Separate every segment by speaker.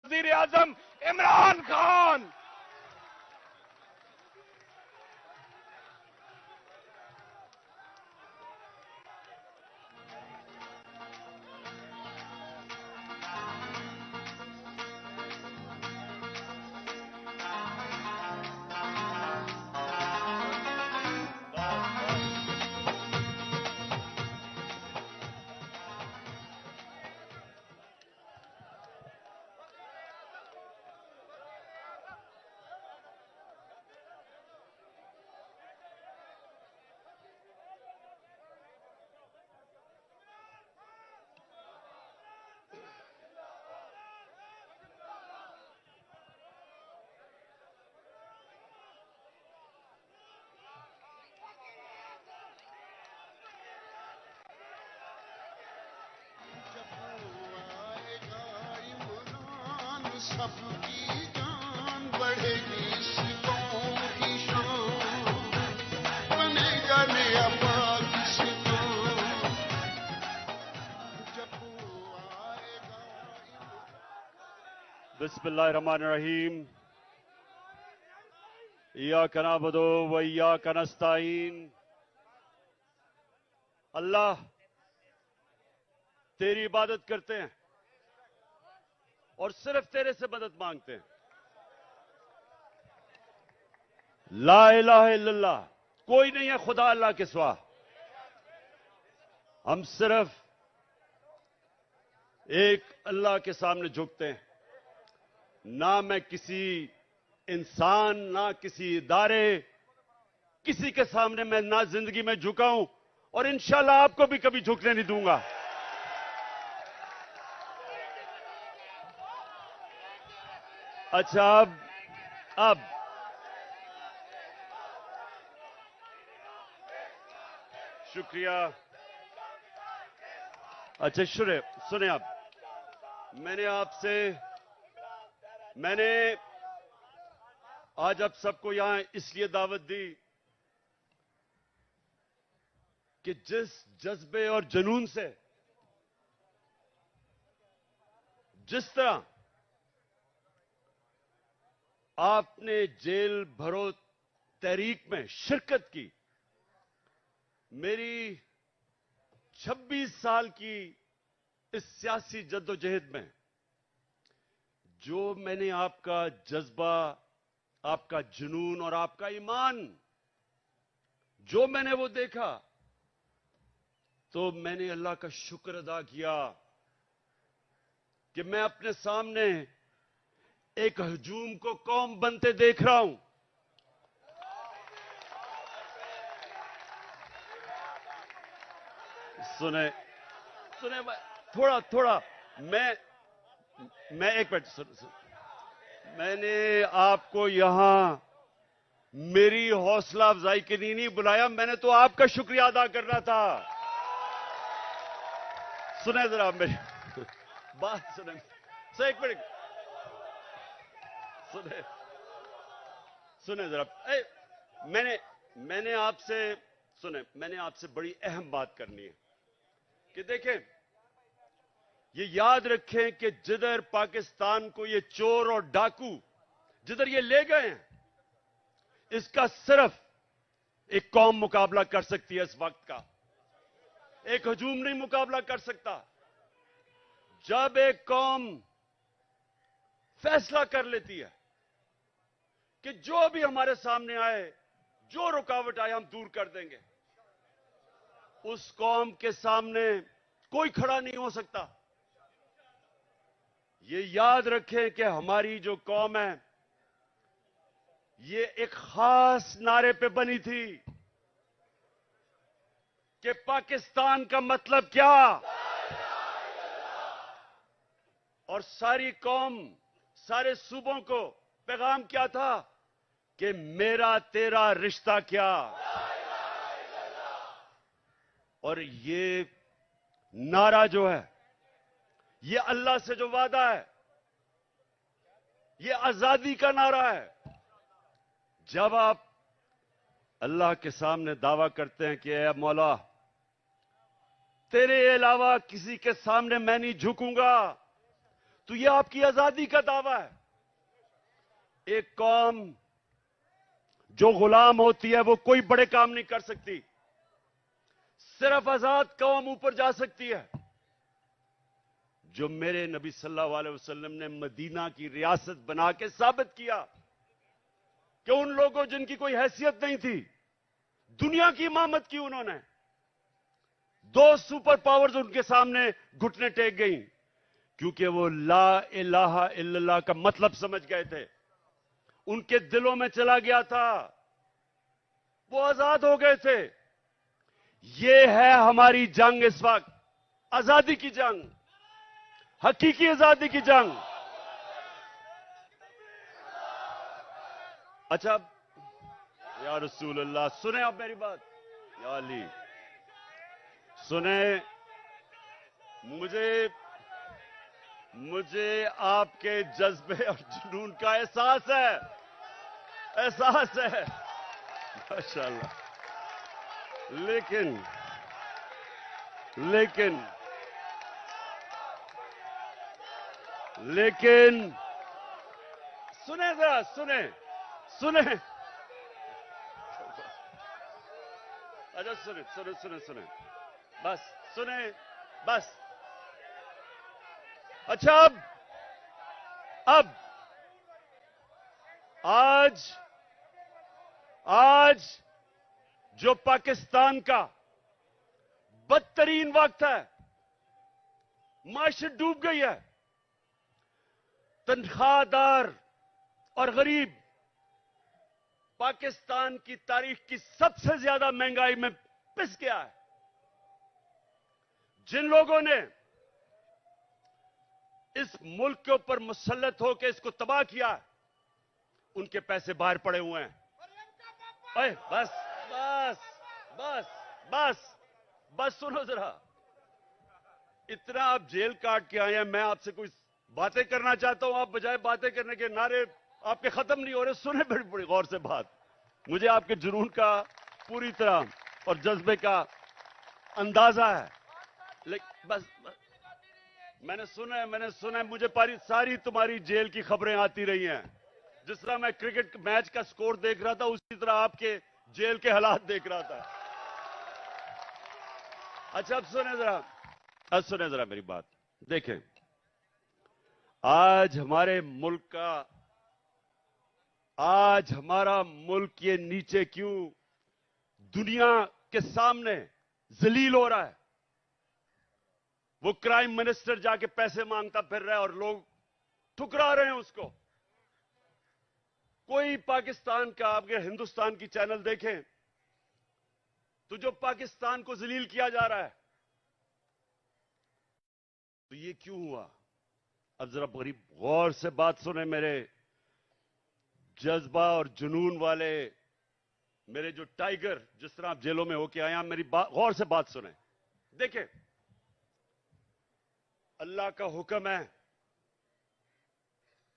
Speaker 1: वजीर आजम इमरान खान।
Speaker 2: सबकी जान बढ़ेगी, सितों की शान बनेगा नया पाकिस्तान। जब वो आएगा।
Speaker 3: बिस्मिल्लाहिर्रहमानिर्रहीम। इय्याका नअबुदु व इय्याका नस्तईन। अल्लाह, तेरी इबादत करते हैं और सिर्फ तेरे से मदद मांगते हैं। ला इलाहा इल्लल्लाह, कोई नहीं है खुदा अल्लाह के सिवा। हम सिर्फ एक अल्लाह के सामने झुकते हैं। ना मैं किसी इंसान, ना किसी इदारे, किसी के सामने मैं ना जिंदगी में झुका हूं और इंशाल्लाह आपको भी कभी झुकने नहीं दूंगा। अच्छा, अब शुक्रिया। अच्छा सुने आप, मैंने आज आप सबको यहां इसलिए दावत दी कि जिस जज्बे और जुनून से, जिस तरह आपने जेल भरो तहरीक में शिरकत की, मेरी 26 साल की इस सियासी जद्दोजहद में जो मैंने आपका जज्बा, आपका जुनून और आपका ईमान जो मैंने वो देखा, तो मैंने अल्लाह का शुक्र अदा किया कि मैं अपने सामने एक हजूम को कौम बनते देख रहा हूं। सुने थोड़ा मैं एक मिनट मैंने आपको यहां मेरी हौसला अफजाई के लिए नहीं बुलाया, मैंने तो आपका शुक्रिया अदा करना था। सुने जरा मेरी बात, सुने एक मिनट, सुने जरा। मैंने आपसे बड़ी अहम बात करनी है कि देखें, ये याद रखें कि जिधर पाकिस्तान को ये चोर और डाकू जिधर ये ले गए हैं, इसका सिर्फ एक कौम मुकाबला कर सकती है। इस वक्त का एक हजूम नहीं मुकाबला कर सकता। जब एक कौम फैसला कर लेती है कि जो भी हमारे सामने आए, जो रुकावट आए, हम दूर कर देंगे, उस कौम के सामने कोई खड़ा नहीं हो सकता। ये याद रखें कि हमारी जो कौम है, ये एक खास नारे पे बनी थी कि पाकिस्तान का मतलब क्या, और सारी कौम, सारे सूबों को पैगाम क्या था कि मेरा तेरा रिश्ता क्या। और ये नारा जो है, ये अल्लाह से जो वादा है, ये आजादी का नारा है। जब आप अल्लाह के सामने दावा करते हैं कि ऐ मौला, तेरे अलावा किसी के सामने मैं नहीं झुकूंगा, तो यह आपकी आजादी का दावा है। एक कौम जो गुलाम होती है वो कोई बड़े काम नहीं कर सकती, सिर्फ आजाद कौम ऊपर जा सकती है। जो मेरे नबी सल्लल्लाहु अलैहि वसल्लम ने मदीना की रियासत बना के साबित किया कि उन लोगों जिनकी कोई हैसियत नहीं थी, दुनिया की इमामत की उन्होंने। 2 सुपर पावर्स उनके सामने घुटने टेक गई, क्योंकि वो ला इलाहा इल्लल्लाह का मतलब समझ गए थे, उनके दिलों में चला गया था, वो आजाद हो गए थे। ये है हमारी जंग इस वक्त, आजादी की जंग, हकीकी आजादी की जंग। अच्छा, या रसूल अल्लाह, सुने आप मेरी बात, या अली सुने। मुझे आपके जज्बे और जुनून का एहसास है, एहसास है माशाअल्लाह। लेकिन सुने जरा, सुने। अच्छा सुने, बस सुने, बस। अच्छा, अब आज जो पाकिस्तान का बदतरीन वक्त है, माशत डूब गई है, तनख्वाहदार और गरीब पाकिस्तान की तारीख की सबसे ज्यादा महंगाई में पिस गया है। जिन लोगों ने इस मुल्क के ऊपर मुसल्लत होकर इसको तबाह किया, उनके पैसे बाहर पड़े हुए हैं। अरे बस सुनो जरा, इतना आप जेल काट के आए हैं, मैं आपसे कुछ बातें करना चाहता हूं, आप बजाय बातें करने के नारे आपके खत्म नहीं हो रहे। सुने बड़ी बड़ी गौर से बात, मुझे आपके जुनून का पूरी तरह और जज्बे का अंदाजा है, लेकिन बस मैंने सुना है, मुझे सारी तुम्हारी जेल की खबरें आती रही हैं। जिस तरह मैं क्रिकेट मैच का स्कोर देख रहा था, उसी तरह आपके जेल के हालात देख रहा था। अच्छा, अब सुने जरा मेरी बात। देखें, आज हमारा मुल्क ये नीचे क्यों दुनिया के सामने जलील हो रहा है? वो क्राइम मिनिस्टर जाके पैसे मांगता फिर रहा है और लोग ठुकरा रहे हैं उसको। कोई पाकिस्तान का, आप अगर हिंदुस्तान की चैनल देखें तो जो पाकिस्तान को जलील किया जा रहा है, तो ये क्यों हुआ? अब जरा बड़ी गौर से बात सुने, मेरे जज्बा और जुनून वाले, मेरे जो टाइगर, जिस तरह आप जेलों में होके आए हैं, मेरी गौर से बात सुने। देखें, अल्लाह का हुक्म है,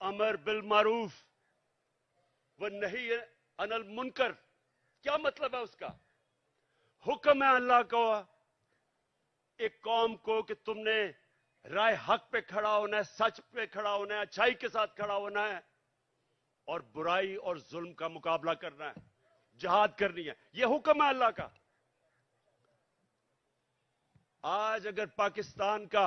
Speaker 3: अमर बिल मारूफ व नही अनिल मुनकर। क्या मतलब है उसका? हुक्म है अल्लाह को एक कौम को कि तुमने राय हक पे खड़ा होना है, सच पे खड़ा होना है, अच्छाई के साथ खड़ा होना है और बुराई और जुल्म का मुकाबला करना है, जिहाद करनी है। यह हुक्म है अल्लाह का। आज अगर पाकिस्तान का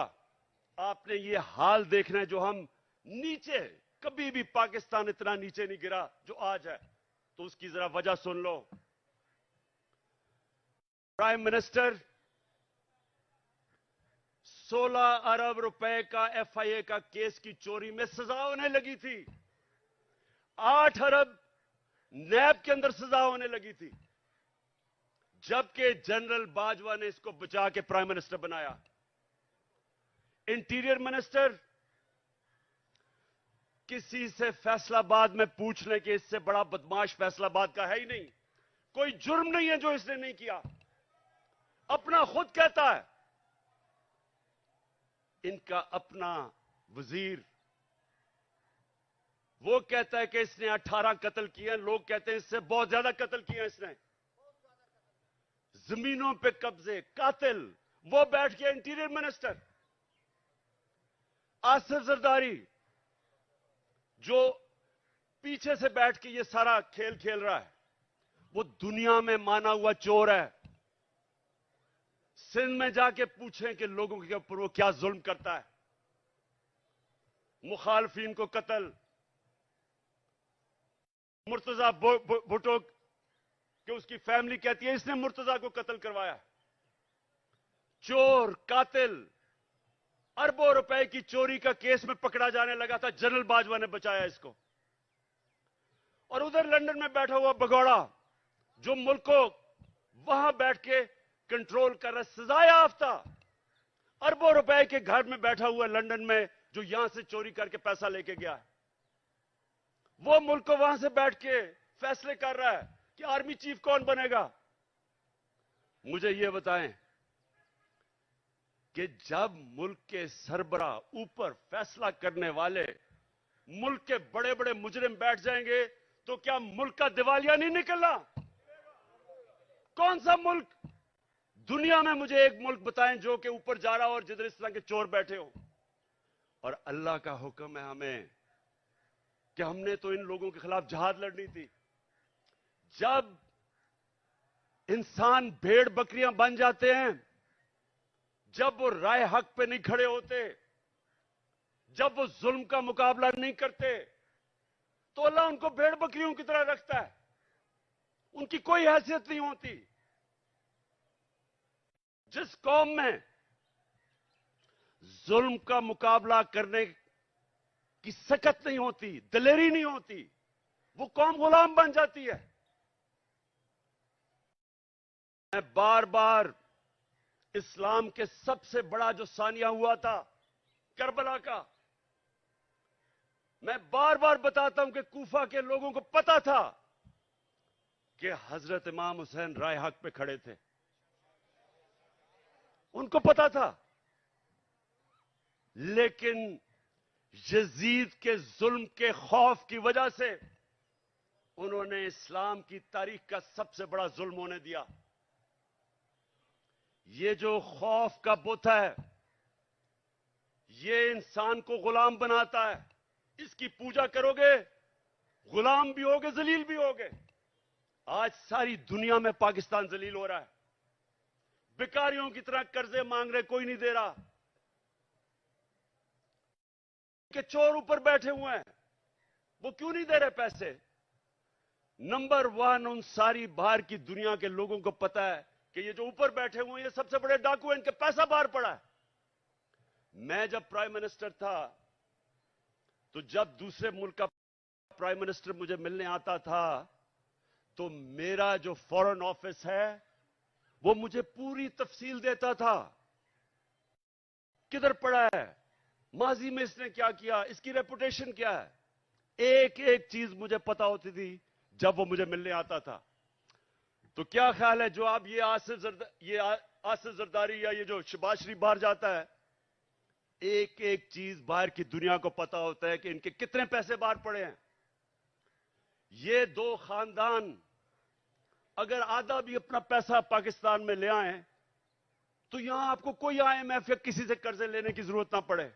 Speaker 3: आपने ये हाल देखना है, जो हम नीचे, कभी भी पाकिस्तान इतना नीचे नहीं गिरा जो आज है, तो उसकी जरा वजह सुन लो। प्राइम मिनिस्टर 16 अरब रुपए का एफआईए का केस की चोरी में सजा होने लगी थी। 8 अरब नैब के अंदर सजा होने लगी थी, जबकि जनरल बाजवा ने इसको बचा के प्राइम मिनिस्टर बनाया। इंटीरियर मिनिस्टर किसी से फैसलाबाद में पूछ लें कि इससे बड़ा बदमाश फैसलाबाद का है ही नहीं, कोई जुर्म नहीं है जो इसने नहीं किया। अपना खुद कहता है, इनका अपना वजीर वो कहता है कि इसने 18 कत्ल किए हैं, लोग कहते हैं इससे बहुत ज्यादा कत्ल किए हैं इसने। जमीनों पे कब्जे, कातिल, वो बैठ गया इंटीरियर मिनिस्टर। आसिफ जरदारी जो पीछे से बैठ के ये सारा खेल खेल रहा है, वो दुनिया में माना हुआ चोर है। सिंध में जाके पूछें कि लोगों के ऊपर वो क्या जुल्म करता है। मुखालफीन को कत्ल, मुर्तजा भुट्टो कि उसकी फैमिली कहती है इसने मुर्तजा को कत्ल करवाया। चोर, कातिल, अरबों रुपए की चोरी का केस में पकड़ा जाने लगा था, जनरल बाजवा ने बचाया इसको। और उधर लंदन में बैठा हुआ भगौड़ा जो मुल्क को वहां बैठ के कंट्रोल कर रहा, सजा याफ्ता, अरबों रुपए के घर में बैठा हुआ लंदन में, जो यहां से चोरी करके पैसा लेके गया है, वो मुल्क को वहां से बैठ के फैसले कर रहा है कि आर्मी चीफ कौन बनेगा। मुझे यह बताएं कि जब मुल्क के सरबरा ऊपर फैसला करने वाले मुल्क के बड़े बड़े मुजरिम बैठ जाएंगे तो क्या मुल्क का दिवालिया नहीं निकलना? कौन सा मुल्क दुनिया में, मुझे एक मुल्क बताएं जो कि ऊपर जा रहा हो और जिधर इस तरह के चोर बैठे हो। और अल्लाह का हुक्म है हमें कि हमने तो इन लोगों के खिलाफ जहाद लड़नी थी। जब इंसान भेड़ बकरियां बन जाते हैं, जब वो राय हक पे नहीं खड़े होते, जब वो जुल्म का मुकाबला नहीं करते, तो अल्लाह उनको भेड़ बकरियों की तरह रखता है, उनकी कोई हैसियत नहीं होती। जिस कौम में जुल्म का मुकाबला करने की सकत नहीं होती, दिलेरी नहीं होती, वो कौम गुलाम बन जाती है। मैं बार बार इस्लाम के सबसे बड़ा जो सानिया हुआ था करबला का, मैं बार बार बताता हूं कि कूफा के लोगों को पता था कि हजरत इमाम हुसैन राय हक पे खड़े थे, उनको पता था। लेकिन यजीद के जुल्म के खौफ की वजह से उन्होंने इस्लाम की तारीख का सबसे बड़ा जुल्म होने दिया। ये जो खौफ का बुत है, ये इंसान को गुलाम बनाता है। इसकी पूजा करोगे, गुलाम भी होगे, जलील भी होगे। आज सारी दुनिया में पाकिस्तान जलील हो रहा है, भिखारियों की तरह कर्जे मांग रहे, कोई नहीं दे रहा, के चोर ऊपर बैठे हुए हैं, वो क्यों नहीं दे रहे पैसे? नंबर वन, उन सारी बाहर की दुनिया के लोगों को पता है कि ये जो ऊपर बैठे हुए हैं ये सबसे बड़े डाकू हैं, इनके पैसा बाहर पड़ा है। मैं जब प्राइम मिनिस्टर था तो जब दूसरे मुल्क का प्राइम मिनिस्टर मुझे मिलने आता था तो मेरा जो फॉरेन ऑफिस है वो मुझे पूरी तफसील देता था, किधर पड़ा है, माजी में इसने क्या किया, इसकी रेपुटेशन क्या है, एक एक चीज मुझे पता होती थी जब वो मुझे मिलने आता था। तो क्या ख्याल है, जो आप ये आसिफ जरदारी या ये जो शहबाज शरीफ बाहर जाता है, एक एक चीज बाहर की दुनिया को पता होता है कि इनके कितने पैसे बाहर पड़े हैं। ये दो खानदान अगर आधा भी अपना पैसा पाकिस्तान में ले आए तो यहां आपको कोई IMF या किसी से कर्जे लेने की जरूरत ना पड़े।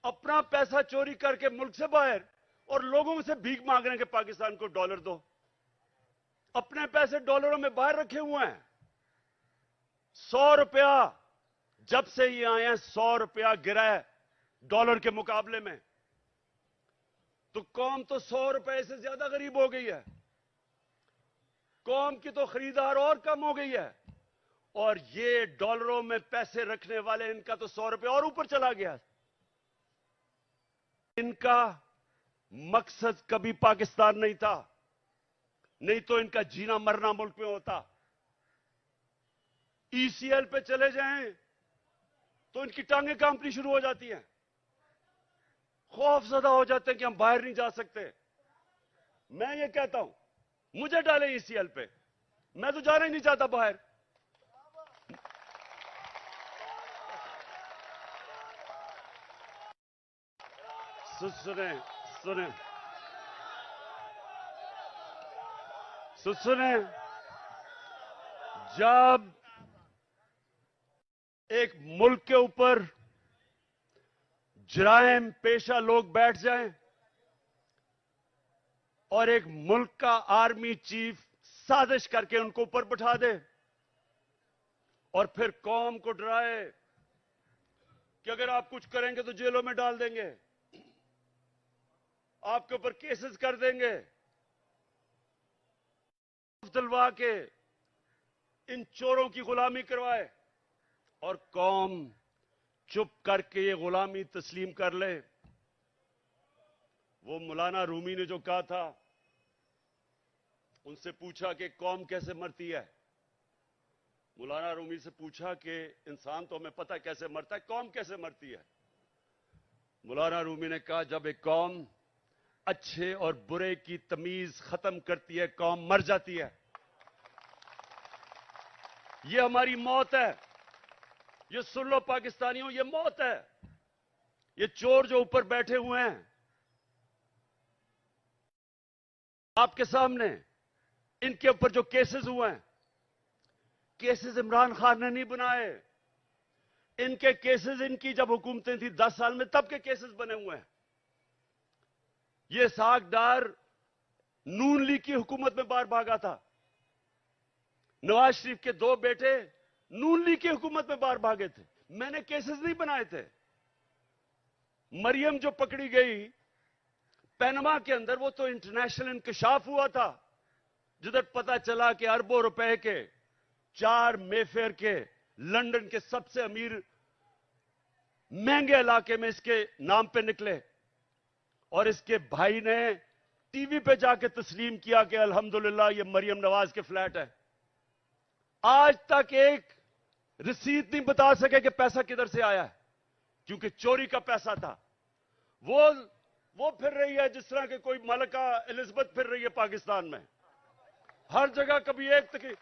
Speaker 3: अपना पैसा चोरी करके मुल्क से बाहर और लोगों से भीख मांग रहे हैं कि पाकिस्तान को डॉलर दो। अपने पैसे डॉलरों में बाहर रखे हुए हैं। 100 रुपया जब से ये आए हैं, 100 रुपया गिरा है डॉलर के मुकाबले में, तो कौम तो 100 रुपए से ज्यादा गरीब हो गई है। कौम की तो खरीदार और कम हो गई है, और ये डॉलरों में पैसे रखने वाले, इनका तो 100 रुपए और ऊपर चला गया। इनका मकसद कभी पाकिस्तान नहीं था, नहीं तो इनका जीना मरना मुल्क में होता। ECL पे चले जाएं तो इनकी टांगें कांपनी शुरू हो जाती हैं, खौफजदा हो जाते हैं कि हम बाहर नहीं जा सकते। मैं ये कहता हूं, मुझे डालें ECL पे, मैं तो जाना ही नहीं चाहता बाहर। सुने सुने सुने, जब एक मुल्क के ऊपर जराइम पेशा लोग बैठ जाएं और एक मुल्क का आर्मी चीफ साजिश करके उनको ऊपर बैठा दे और फिर कौम को डराए कि अगर आप कुछ करेंगे तो जेलों में डाल देंगे, आपके ऊपर केसेस कर देंगे, दिलवा के इन चोरों की गुलामी करवाए और कौम चुप करके ये गुलामी तस्लीम कर ले। वो मौलाना रूमी ने जो कहा था, उनसे पूछा कि कौम कैसे मरती है। मौलाना रूमी से पूछा कि इंसान तो हमें पता है कैसे मरता है, कौम कैसे मरती है। मौलाना रूमी ने कहा, जब एक कौम अच्छे और बुरे की तमीज खत्म करती है, कौम मर जाती है। ये हमारी मौत है। ये सुन लो पाकिस्तानियों, ये मौत है। ये चोर जो ऊपर बैठे हुए हैं आपके सामने, इनके ऊपर जो केसेस हुए हैं, केसेस इमरान खान ने नहीं बनाए। इनके केसेस, इनकी जब हुकूमतें थी 10 साल में, तब के केसेस बने हुए हैं। ये सागदार नून लीग की हुकूमत में बाहर भागा था। नवाज शरीफ के 2 बेटे नून लीग की हुकूमत में बाहर भागे थे। मैंने केसेस नहीं बनाए थे। मरियम जो पकड़ी गई पैनमा के अंदर, वो तो इंटरनेशनल इंकशाफ हुआ था, जिधर पता चला कि अरबों रुपए के 4 मेफेयर के लंदन के सबसे अमीर महंगे इलाके में इसके नाम पे निकले और इसके भाई ने टीवी पे जाके तस्लीम किया कि अल्हम्दुलिल्लाह ये मरियम नवाज के फ्लैट है। आज तक एक रसीद नहीं बता सके कि पैसा किधर से आया है, क्योंकि चोरी का पैसा था। वो फिर रही है जिस तरह के कोई मलका एलिजाबेथ फिर रही है पाकिस्तान में, हर जगह कभी एक तक।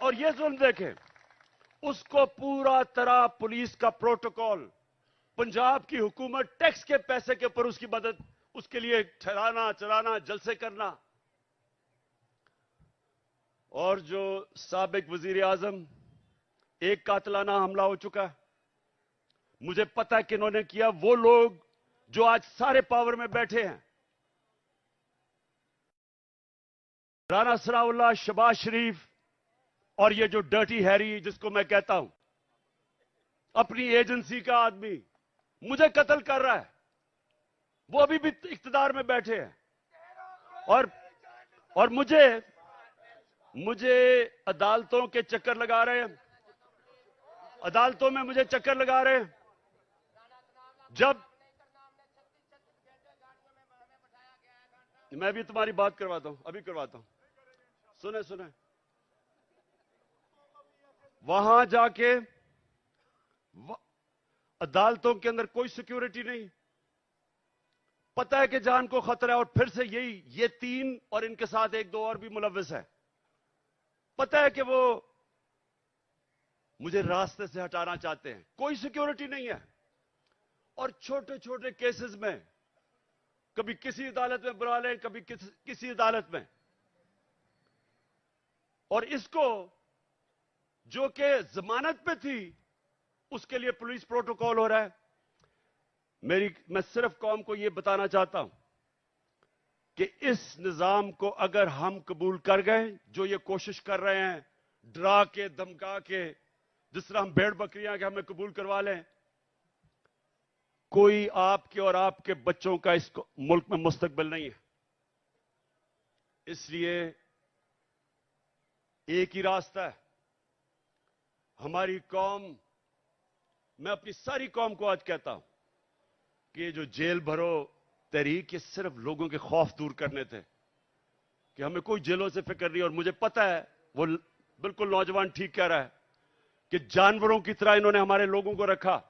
Speaker 3: और ये जुल्म देखें, उसको पूरा तरह पुलिस का प्रोटोकॉल, पंजाब की हुकूमत टैक्स के पैसे के ऊपर उसकी मदद, उसके लिए ठहराना चलाना, जलसे करना। और जो साबिक वजीर आजम, एक कातलाना हमला हो चुका है, मुझे पता है कि इन्होंने किया। वो लोग जो आज सारे पावर में बैठे हैं, राना सनाउल्लाह, शहबाज शरीफ और ये जो डर्टी हैरी जिसको मैं कहता हूं, अपनी एजेंसी का आदमी मुझे कत्ल कर रहा है। वो अभी भी इख्तिदार में बैठे हैं और मुझे अदालतों के चक्कर लगा रहे हैं, अदालतों में मुझे चक्कर लगा रहे हैं। जब मैं भी तुम्हारी बात करवाता हूं, अभी करवाता हूं, सुने वहां जाके अदालतों के अंदर कोई सिक्योरिटी नहीं, पता है कि जान को खतरा है। और फिर से ये 3 और इनके साथ 1-2 और भी मुलव्विस है, पता है कि वो मुझे रास्ते से हटाना चाहते हैं, कोई सिक्योरिटी नहीं है। और छोटे छोटे केसेस में कभी किसी अदालत में बुला लें, कभी किसी अदालत में। और इसको जो कि जमानत पे थी, उसके लिए पुलिस प्रोटोकॉल हो रहा है। मैं सिर्फ कौम को यह बताना चाहता हूं कि इस निजाम को अगर हम कबूल कर गए, जो ये कोशिश कर रहे हैं डरा के धमका के, जिस तरह हम भेड़ बकरियां के हमें कबूल करवा लें, कोई आपके और आपके बच्चों का इस मुल्क में मुस्तकबिल नहीं है। इसलिए एक ही रास्ता है। हमारी कौम, मैं अपनी सारी कौम को आज कहता हूं कि ये जो जेल भरो तहरीक, ये सिर्फ लोगों के खौफ दूर करने थे कि हमें कोई जेलों से फिक्र नहीं। और मुझे पता है, वो बिल्कुल नौजवान ठीक कह रहा है कि जानवरों की तरह इन्होंने हमारे लोगों को रखा।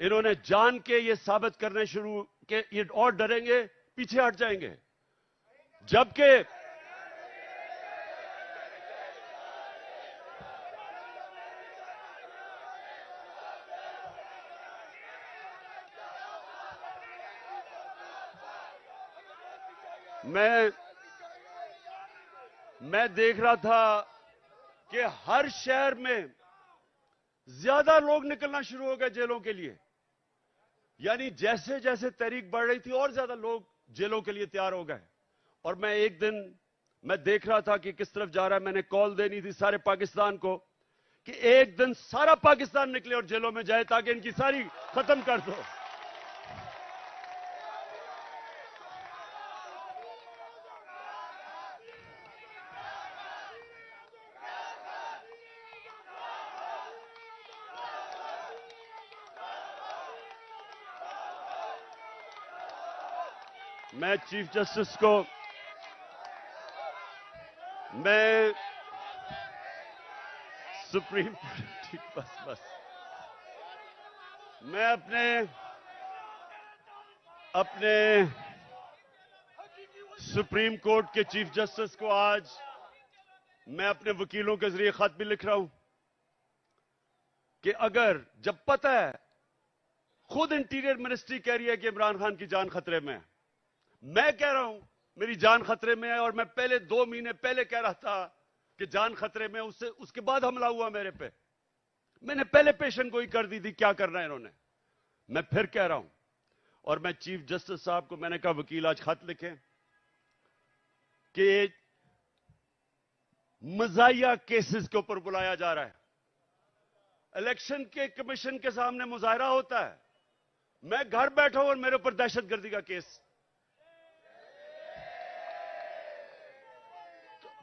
Speaker 3: इन्होंने जान के ये साबित करने शुरू कि ये और डरेंगे, पीछे हट जाएंगे। जबकि मैं देख रहा था कि हर शहर में ज्यादा लोग निकलना शुरू हो गए जेलों के लिए। यानी जैसे जैसे तहरीक बढ़ रही थी और ज्यादा लोग जेलों के लिए तैयार हो गए। और मैं एक दिन मैं देख रहा था कि किस तरफ जा रहा है। मैंने कॉल देनी थी सारे पाकिस्तान को कि एक दिन सारा पाकिस्तान निकले और जेलों में जाए ताकि इनकी सारी खत्म कर दो। मैं चीफ जस्टिस को मैं सुप्रीम ठीक बस मैं अपने सुप्रीम कोर्ट के चीफ जस्टिस को आज मैं अपने वकीलों के जरिए खत भी लिख रहा हूं कि अगर जब पता है, खुद इंटीरियर मिनिस्ट्री कह रही है कि इमरान खान की जान खतरे में है, मैं कह रहा हूं मेरी जान खतरे में है, और मैं पहले 2 महीने पहले कह रहा था कि जान खतरे में, उसके बाद हमला हुआ मेरे पे। मैंने पहले पेशन गोई कर दी थी क्या करना है इन्होंने। मैं फिर कह रहा हूं, और मैं चीफ जस्टिस साहब को मैंने कहा वकील आज खत लिखें कि मजाहिया केसेस के ऊपर बुलाया जा रहा है। इलेक्शन के कमीशन के सामने मुजाहरा होता है, मैं घर बैठा हूं और मेरे ऊपर दहशतगर्दी का केस।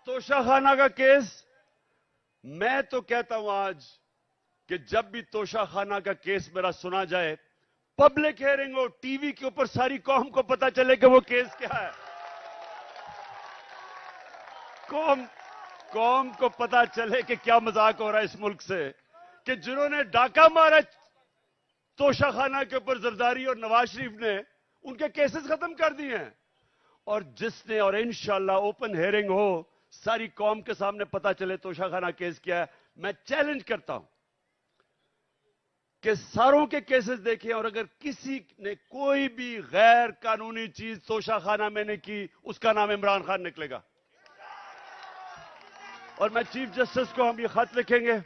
Speaker 3: तोशाखाना का केस, मैं तो कहता हूं आज कि जब भी तोशाखाना का केस मेरा सुना जाए, पब्लिक हियरिंग हो, टीवी के ऊपर सारी कौम को पता चले कि वो केस क्या है। कौम को पता चले कि क्या मजाक हो रहा है इस मुल्क से, कि जिन्होंने डाका मारा तोशाखाना के ऊपर जरदारी और नवाज शरीफ ने, उनके केसेस खत्म कर दिए हैं। और जिसने, और इंशाल्लाह ओपन हियरिंग हो, सारी कौम के सामने पता चले तोशाखाना केस क्या है। मैं चैलेंज करता हूं कि सारों के केसेस देखें, और अगर किसी ने कोई भी गैर कानूनी चीज तोशाखाना में ने की, उसका नाम इमरान खान निकलेगा। और मैं चीफ जस्टिस को हम ये खत लिखेंगे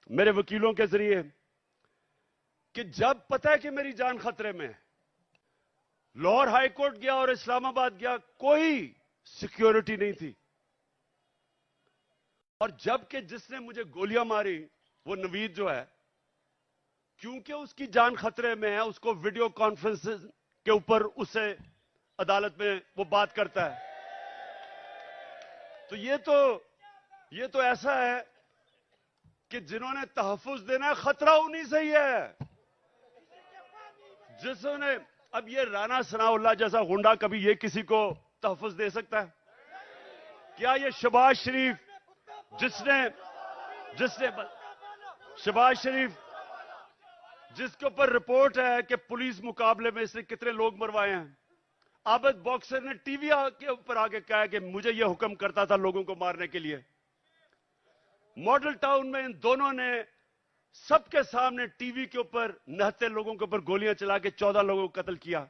Speaker 3: मेरे वकीलों के जरिए कि जब पता है कि मेरी जान खतरे में है, लाहौर हाई कोर्ट गया और इस्लामाबाद गया, कोई सिक्योरिटी नहीं थी। और जबकि जिसने मुझे गोलियां मारी वो नवीद जो है, क्योंकि उसकी जान खतरे में है, उसको वीडियो कॉन्फ्रेंस के ऊपर उसे अदालत में वो बात करता है। तो ये तो ऐसा है कि जिन्होंने तहफ्फुज देना है, खतरा उन्हीं से ही है जिसने, अब ये राना सनाउल्लाह जैसा गुंडा कभी ये किसी को तहफ्फुज दे सकता है क्या? ये शहबाज शरीफ जिसने शहबाज शरीफ जिसके ऊपर रिपोर्ट है कि पुलिस मुकाबले में इसने कितने लोग मरवाए हैं, आबिद बॉक्सर ने टीवी के ऊपर आके कहा कि मुझे यह हुक्म करता था लोगों को मारने के लिए। मॉडल टाउन में इन दोनों ने सबके सामने टीवी के ऊपर नहते लोगों के ऊपर गोलियां चला के 14 लोगों को कत्ल किया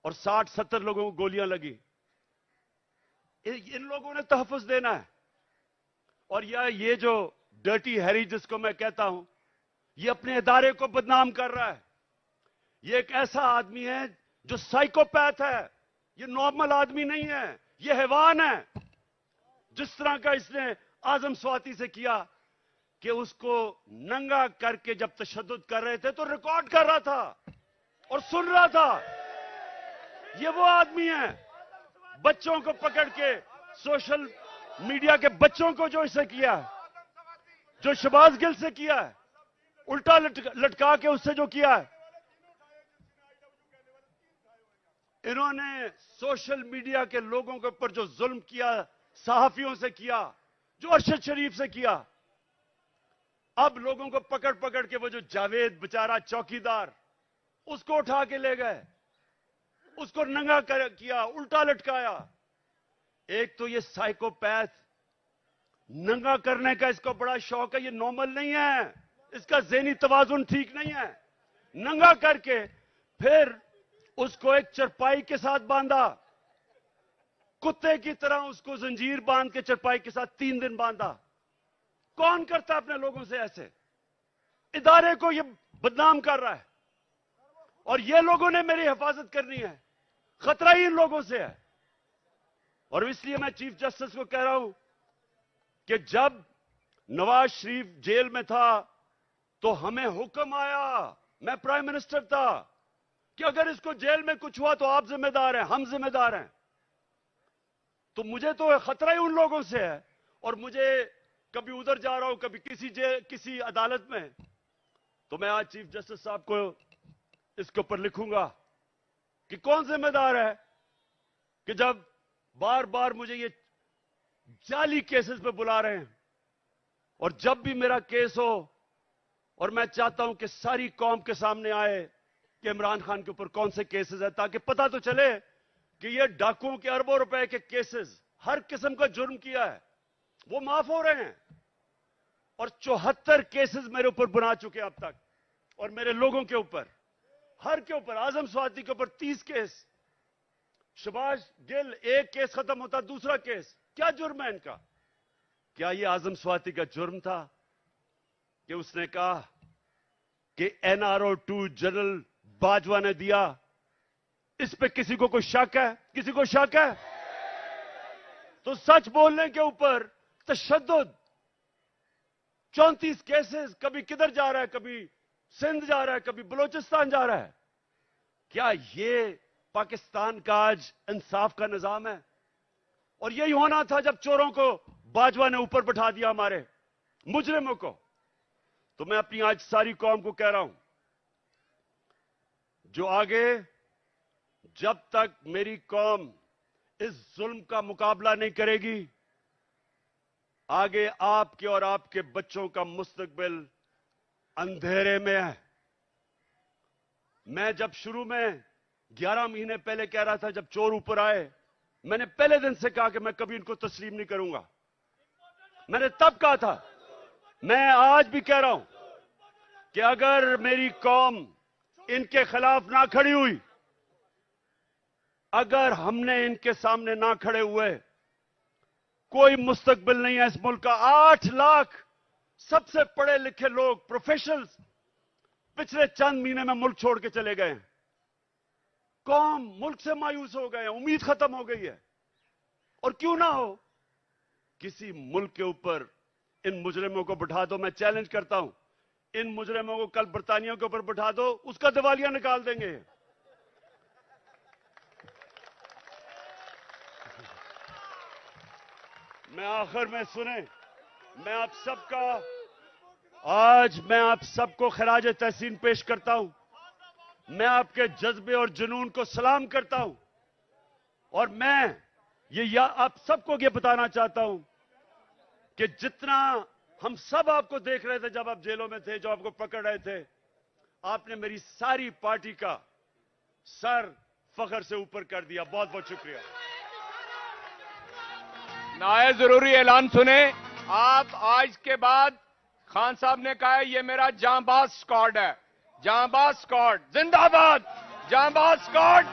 Speaker 3: और 60-70 लोगों को गोलियां लगी। इन लोगों ने तहफ्फुज देना है। और ये जो डर्टी हैरी जिसको मैं कहता हूं, ये अपने इदारे को बदनाम कर रहा है। ये एक ऐसा आदमी है जो साइकोपैथ है, ये नॉर्मल आदमी नहीं है, ये हैवान है। जिस तरह का इसने आजम स्वाति से किया कि उसको नंगा करके जब तशद्दुद कर रहे थे तो रिकॉर्ड कर रहा था और सुन रहा था। ये वो आदमी है, बच्चों को पकड़ के, सोशल मीडिया के बच्चों को जो इसे किया, जो शहबाज गिल से किया है, उल्टा लटका के उससे जो किया है। इन्होंने सोशल मीडिया के लोगों के ऊपर जो जुल्म किया, सहाफियों से किया, जो अरशद शरीफ से किया, अब लोगों को पकड़ पकड़ के वो जो जावेद बेचारा चौकीदार, उसको उठा के ले गए, उसको नंगा किया, उल्टा लटकाया। एक तो ये साइकोपैथ, नंगा करने का इसको बड़ा शौक है, ये नॉर्मल नहीं है, इसका ज़हनी तवाजुन ठीक नहीं है। नंगा करके फिर उसको एक चरपाई के साथ बांधा, कुत्ते की तरह उसको जंजीर बांध के चरपाई के साथ 3 दिन बांधा। कौन करता अपने लोगों से ऐसे? इदारे को ये बदनाम कर रहा है और ये लोगों ने मेरी हिफाजत करनी है। खतरा ही इन लोगों से है। और इसलिए मैं चीफ जस्टिस को कह रहा हूं कि जब नवाज शरीफ जेल में था तो हमें हुक्म आया, मैं प्राइम मिनिस्टर था, कि अगर इसको जेल में कुछ हुआ तो आप जिम्मेदार हैं, हम जिम्मेदार हैं। तो मुझे तो खतरा ही उन लोगों से है। और मुझे कभी उधर जा रहा हूं, कभी किसी अदालत में, तो मैं आज चीफ जस्टिस साहब को इसके ऊपर लिखूंगा कि कौन जिम्मेदार है कि जब बार बार मुझे ये जाली केसेस पे बुला रहे हैं। और जब भी मेरा केस हो, और मैं चाहता हूं कि सारी कौम के सामने आए कि इमरान खान के ऊपर कौन से केसेस है, ताकि पता तो चले कि ये डाकुओं के अरबों रुपए के केसेस, हर किस्म का जुर्म किया है, वो माफ हो रहे हैं। और 74 केसेस मेरे ऊपर बना चुके अब तक, और मेरे लोगों के ऊपर, हर के ऊपर, आजम स्वाति के ऊपर 30 केस, शबाज गिल एक केस खत्म होता दूसरा केस। क्या जुर्म है इनका? क्या ये आजम स्वाति का जुर्म था कि उसने कहा कि NRO 2 जनरल बाजवा ने दिया? इस पे किसी को कोई शक है? किसी को शक है? तो सच बोलने के ऊपर तशद्दुद, 34 केसेस, कभी किधर जा रहा है, कभी सिंध जा रहा है, कभी बलोचिस्तान जा रहा है। क्या ये पाकिस्तान का आज इंसाफ का निजाम है? और यही होना था जब चोरों को बाजवा ने ऊपर बैठा दिया, हमारे मुजरिमों को। तो मैं अपनी आज सारी कौम को कह रहा हूं, जो आगे, जब तक मेरी कौम इस जुल्म का मुकाबला नहीं करेगी, आगे आपके और आपके बच्चों का मुस्तकबिल अंधेरे में है। मैं जब शुरू में 11 महीने पहले कह रहा था, जब चोर ऊपर आए, मैंने पहले दिन से कहा कि मैं कभी इनको तस्लीम नहीं करूंगा। मैंने तब कहा था, मैं आज भी कह रहा हूं कि अगर मेरी कौम इनके खिलाफ ना खड़ी हुई, अगर हमने इनके सामने ना खड़े हुए, कोई मुस्तकबिल नहीं है इस मुल्क का। 8 लाख सबसे पढ़े लिखे लोग, प्रोफेशनल्स, पिछले चंद महीने में मुल्क छोड़ के चले गए हैं। कौम मुल्क से मायूस हो गए हैं, उम्मीद खत्म हो गई है। और क्यों ना हो, किसी मुल्क के ऊपर इन मुजरिमों को बिठा दो। मैं चैलेंज करता हूं, इन मुजरिमों को कल बरतानिया के ऊपर बिठा दो, उसका दिवालिया निकाल देंगे। मैं आखिर में सुने, मैं आप सबको खराज तहसीन पेश करता हूं। मैं आपके जज्बे और जुनून को सलाम करता हूं। और मैं आप सबको ये बताना चाहता हूं कि जितना हम सब आपको देख रहे थे जब आप जेलों में थे, जो आपको पकड़ रहे थे, आपने मेरी सारी पार्टी का सर फख्र से ऊपर कर दिया। बहुत बहुत शुक्रिया।
Speaker 1: नाए जरूरी ऐलान सुने। आप आज के बाद, खान साहब ने कहा है ये मेरा जांबाज स्क्वाड है, जांबाज स्क्वाड जिंदाबाद, जांबाज स्क्वाड।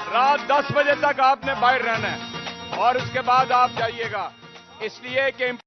Speaker 1: रात 10 बजे तक आपने बाहर रहना है और उसके बाद आप जाइएगा, इसलिए कि